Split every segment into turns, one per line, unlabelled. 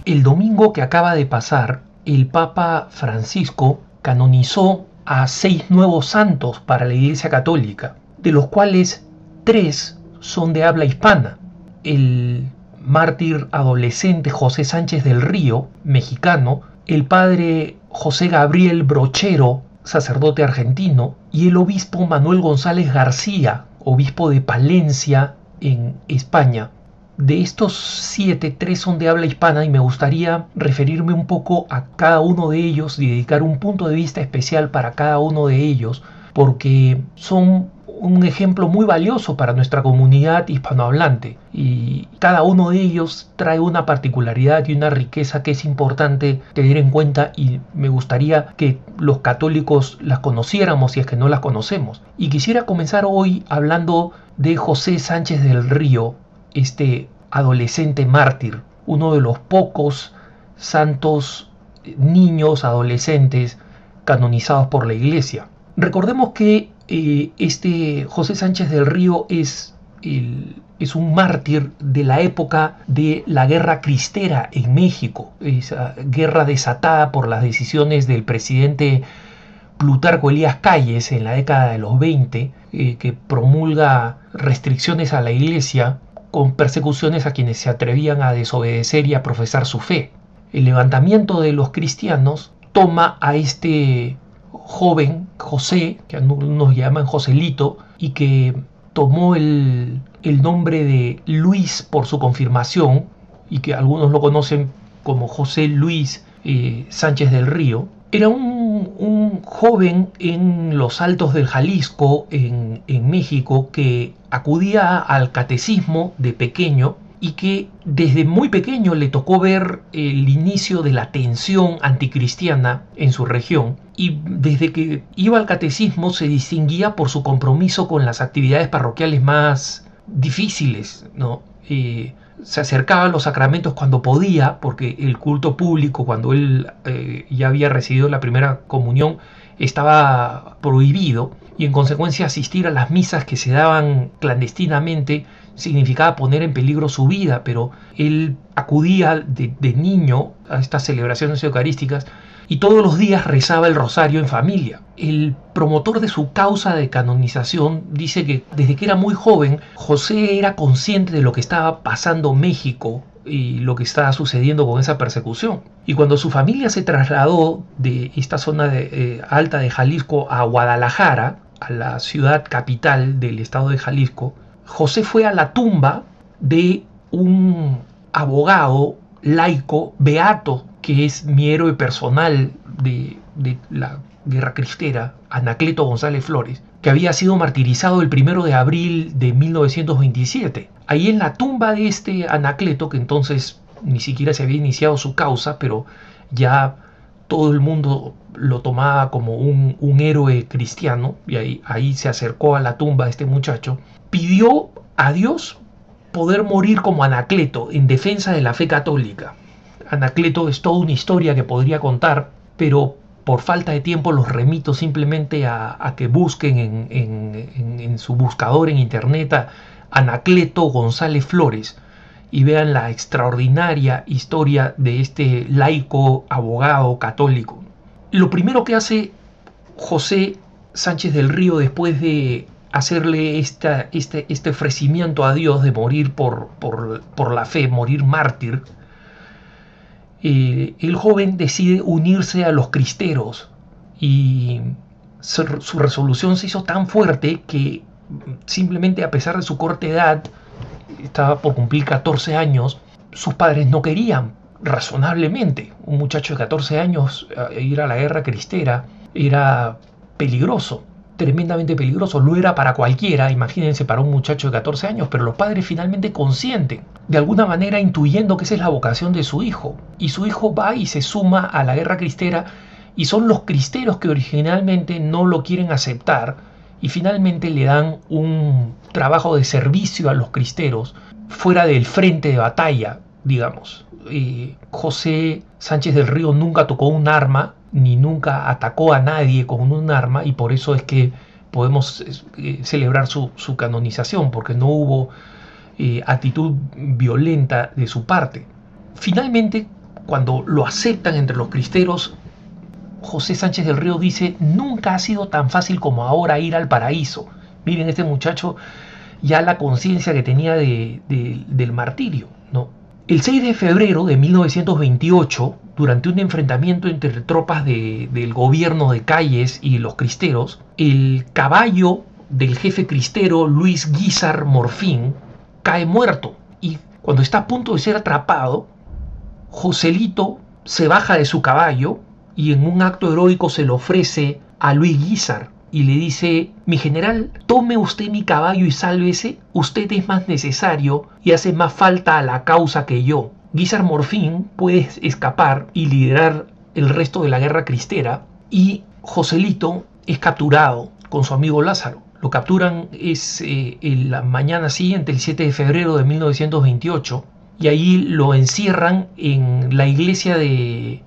El domingo que acaba de pasar, el Papa Francisco canonizó a 6 nuevos santos para la Iglesia Católica, de los cuales 3 son de habla hispana. El mártir adolescente José Sánchez del Río, mexicano, el padre José Gabriel Brochero, sacerdote argentino, y el obispo Manuel González García, obispo de Palencia, en España. De estos 7, 3 son de habla hispana y me gustaría referirme un poco a cada uno de ellos y dedicar un punto de vista especial para cada uno de ellos, porque son un ejemplo muy valioso para nuestra comunidad hispanohablante y cada uno de ellos trae una particularidad y una riqueza que es importante tener en cuenta, y me gustaría que los católicos las conociéramos si es que no las conocemos. Y quisiera comenzar hoy hablando de José Sánchez del Río, este adolescente mártir, uno de los pocos santos niños adolescentes canonizados por la Iglesia. Recordemos que este José Sánchez del Río es un mártir de la época de la Guerra Cristera en México, esa guerra desatada por las decisiones del presidente Plutarco Elías Calles en la década de los 20, que promulga restricciones a la Iglesia con persecuciones a quienes se atrevían a desobedecer y a profesar su fe. El levantamiento de los cristianos toma a este joven José, que nos llaman Joselito, y que tomó el nombre de Luis por su confirmación, y que algunos lo conocen como José Luis Sánchez del Río. Era un joven en los Altos del Jalisco, en México, que acudía al catecismo de pequeño y que desde muy pequeño le tocó ver el inicio de la tensión anticristiana en su región, y desde que iba al catecismo se distinguía por su compromiso con las actividades parroquiales más difíciles, ¿no? Se acercaba a los sacramentos cuando podía, porque el culto público, cuando él ya había recibido la primera comunión, estaba prohibido, y en consecuencia asistir a las misas que se daban clandestinamente significaba poner en peligro su vida, pero él acudía de niño a estas celebraciones eucarísticas y todos los días rezaba el rosario en familia. El promotor de su causa de canonización dice que desde que era muy joven, José era consciente de lo que estaba pasando en México y lo que estaba sucediendo con esa persecución. Y cuando su familia se trasladó de esta zona alta de Jalisco a Guadalajara, a la ciudad capital del estado de Jalisco, José fue a la tumba de un abogado laico beato, que es mi héroe personal de la Guerra Cristera, Anacleto González Flores, que había sido martirizado el 1 de abril de 1927. Ahí en la tumba de este Anacleto, que entonces ni siquiera se había iniciado su causa, pero ya todo el mundo lo tomaba como un héroe cristiano, y ahí se acercó a la tumba de este muchacho, pidió a Dios poder morir como Anacleto en defensa de la fe católica. Anacleto es toda una historia que podría contar, pero por falta de tiempo los remito simplemente a que busquen en su buscador en internet a Anacleto González Flores y vean la extraordinaria historia de este laico abogado católico. Lo primero que hace José Sánchez del Río después de hacerle este ofrecimiento a Dios de morir por la fe, morir mártir, el joven decide unirse a los cristeros, y su resolución se hizo tan fuerte que simplemente, a pesar de su corta edad, estaba por cumplir 14 años, sus padres no querían, razonablemente. Un muchacho de 14 años ir a la guerra cristera era peligroso, tremendamente peligroso. Lo era para cualquiera, imagínense para un muchacho de 14 años, pero los padres finalmente consienten, de alguna manera intuyendo que esa es la vocación de su hijo, y su hijo va y se suma a la guerra cristera, y son los cristeros que originalmente no lo quieren aceptar, y finalmente le dan un trabajo de servicio a los cristeros fuera del frente de batalla, digamos. José Sánchez del Río nunca tocó un arma, ni nunca atacó a nadie con un arma, y por eso es que podemos celebrar su canonización, porque no hubo actitud violenta de su parte. Finalmente, cuando lo aceptan entre los cristeros, José Sánchez del Río dice: nunca ha sido tan fácil como ahora ir al paraíso. Miren, este muchacho ya la conciencia que tenía del martirio, ¿no? El 6 de febrero de 1928, durante un enfrentamiento entre tropas del gobierno de Calles y los cristeros, el caballo del jefe cristero Luis Guízar Morfín cae muerto, y cuando está a punto de ser atrapado, Joselito se baja de su caballo y en un acto heroico se lo ofrece a Luis Guízar y le dice: mi general, tome usted mi caballo y sálvese, usted es más necesario y hace más falta a la causa que yo. Guízar Morfín puede escapar y liderar el resto de la guerra cristera, y Joselito es capturado con su amigo Lázaro. Lo capturan en la mañana siguiente, el 7 de febrero de 1928, y ahí lo encierran en la iglesia de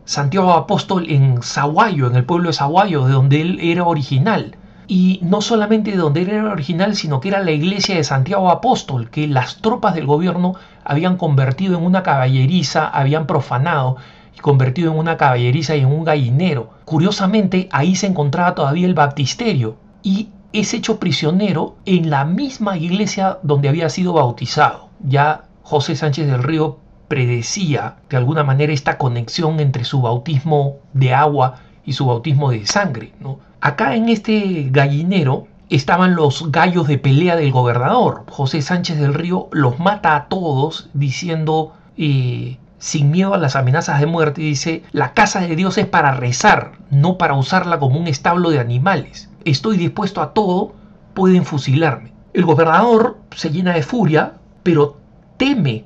Santiago Apóstol en Sahuayo, en el pueblo de Sahuayo, de donde él era original. Y no solamente de donde él era original, sino que era la iglesia de Santiago Apóstol, que las tropas del gobierno habían convertido en una caballeriza, habían profanado y convertido en una caballeriza y en un gallinero. Curiosamente, ahí se encontraba todavía el baptisterio, y es hecho prisionero en la misma iglesia donde había sido bautizado. Ya José Sánchez del Río predecía de alguna manera esta conexión entre su bautismo de agua y su bautismo de sangre, ¿no? Acá en este gallinero estaban los gallos de pelea del gobernador. José Sánchez del Río los mata a todos diciendo, sin miedo a las amenazas de muerte, dice: la casa de Dios es para rezar, no para usarla como un establo de animales. Estoy dispuesto a todo, pueden fusilarme. El gobernador se llena de furia, pero teme,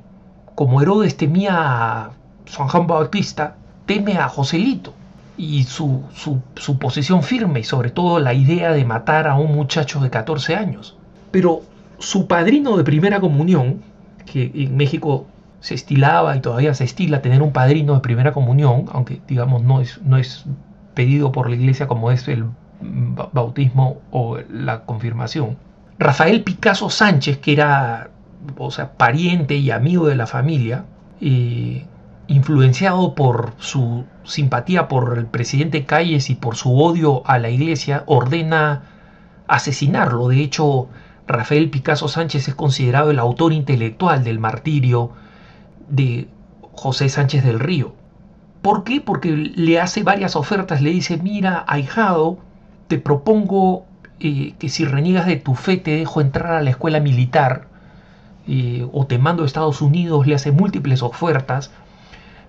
como Herodes temía a San Juan Bautista, teme a Joselito y su posición firme, y sobre todo la idea de matar a un muchacho de 14 años. Pero su padrino de primera comunión, que en México se estilaba y todavía se estila tener un padrino de primera comunión, aunque digamos no es pedido por la iglesia como es el bautismo o la confirmación, Rafael Picasso Sánchez, que era, o sea, pariente y amigo de la familia, influenciado por su simpatía por el presidente Calles y por su odio a la iglesia, ordena asesinarlo. De hecho, Rafael Picasso Sánchez es considerado el autor intelectual del martirio de José Sánchez del Río. ¿Por qué? Porque le hace varias ofertas. Le dice: mira, ahijado, te propongo que si reniegas de tu fe te dejo entrar a la escuela militar, o te mando a Estados Unidos. Le hace múltiples ofertas,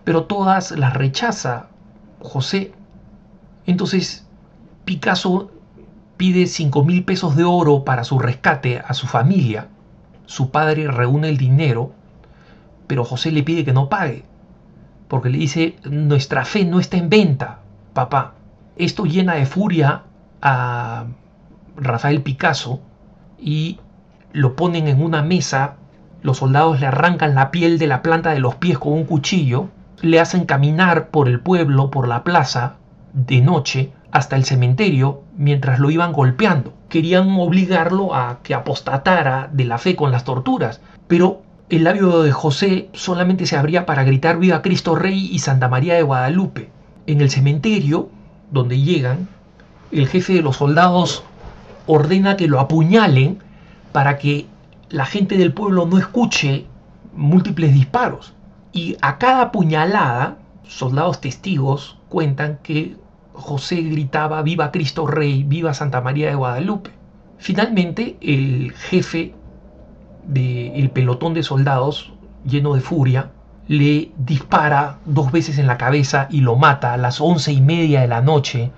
pero todas las rechaza José. Entonces Picasso pide 5,000 pesos de oro para su rescate a su familia. Su padre reúne el dinero, pero José le pide que no pague, porque le dice: nuestra fe no está en venta, papá. Esto llena de furia a Rafael Picasso y lo ponen en una mesa. Los soldados le arrancan la piel de la planta de los pies con un cuchillo, le hacen caminar por el pueblo, por la plaza, de noche, hasta el cementerio, mientras lo iban golpeando. Querían obligarlo a que apostatara de la fe con las torturas, pero el labio de José solamente se abría para gritar: viva Cristo Rey y Santa María de Guadalupe. En el cementerio, donde llegan, el jefe de los soldados ordena que lo apuñalen para que la gente del pueblo no escuche múltiples disparos. Y a cada puñalada, soldados testigos cuentan que José gritaba: viva Cristo Rey, viva Santa María de Guadalupe. Finalmente, el jefe del pelotón de soldados, lleno de furia, le dispara 2 veces en la cabeza y lo mata a las 11:30 de la noche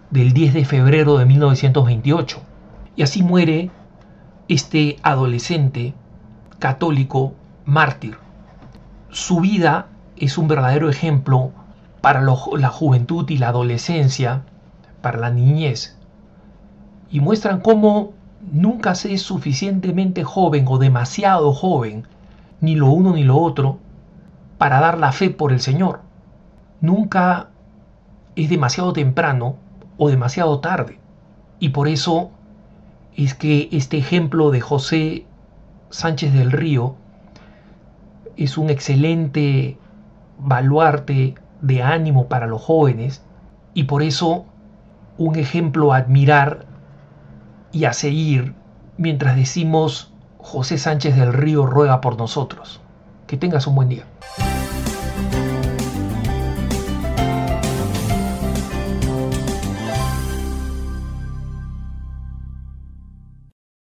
del 10 de febrero de 1928. Y así muere este adolescente católico mártir. Su vida es un verdadero ejemplo para la juventud y la adolescencia, para la niñez, y muestran cómo nunca se es suficientemente joven o demasiado joven, ni lo uno ni lo otro, para dar la fe por el Señor. Nunca es demasiado temprano o demasiado tarde. Y por eso es que este ejemplo de José Sánchez del Río es un excelente baluarte de ánimo para los jóvenes y por eso un ejemplo a admirar y a seguir mientras decimos José Sánchez del Río ruega por nosotros. Que tengas un buen día.